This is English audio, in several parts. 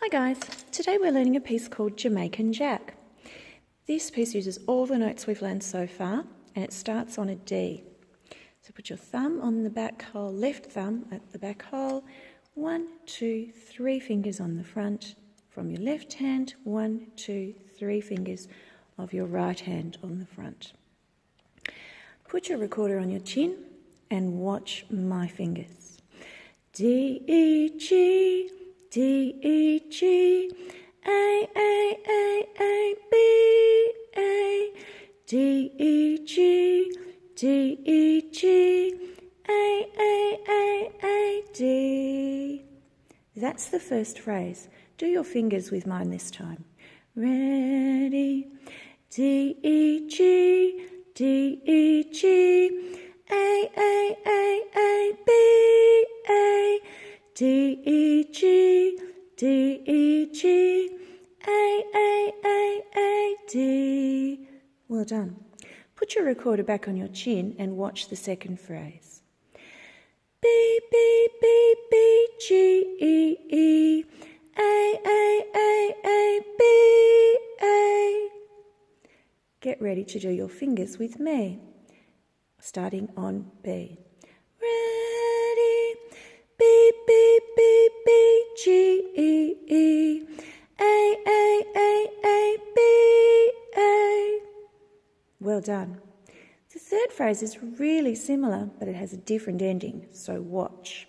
Hi guys, today we're learning a piece called Jamaican Jack. This piece uses all the notes we've learned so far and it starts on a D. So put your thumb on the back hole, left thumb at the back hole, 1, 2, 3 fingers on the front from your left hand, 1, 2, 3 fingers of your right hand on the front. Put your recorder on your chin and watch my fingers. D, E, G, D, E, G, A, B, A, D, E, G, D, E, G, A, D. That's the first phrase. Do your fingers with mine this time. Ready? D, E, G, D, E, G, A, B, A, D, E, G, D, E, G, A, D. Well done. Put your recorder back on your chin and watch the second phrase. B, B, B, B, G, E, E, A, B, A. Get ready to do your fingers with me, starting on B. Ready? B, B, B, B, G, E, E, A, B, A. Well done. The third phrase is really similar, but it has a different ending, so watch.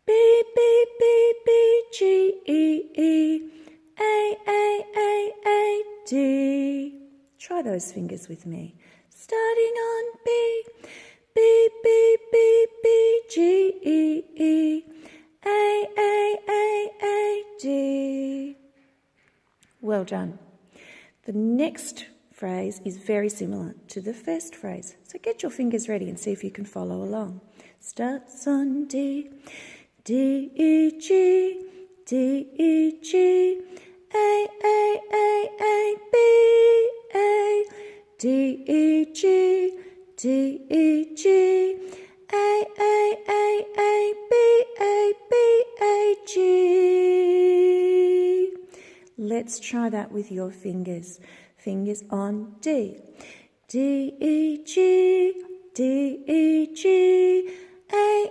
B, B, B, B, G, E, E, A, D. Try those fingers with me. Starting on B, B, B, B, B, G, E, E, A, D. Well done. The next phrase is very similar to the first phrase, so get your fingers ready and see if you can follow along. Starts on D, D, E, G, D, E, G, A, B, A, D, E, G, D, E, G, A, B, G. Let's try that with your fingers. Fingers on D. D, E, G, D, E, G, A,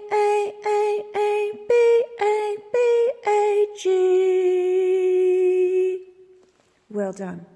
B, G. Well done.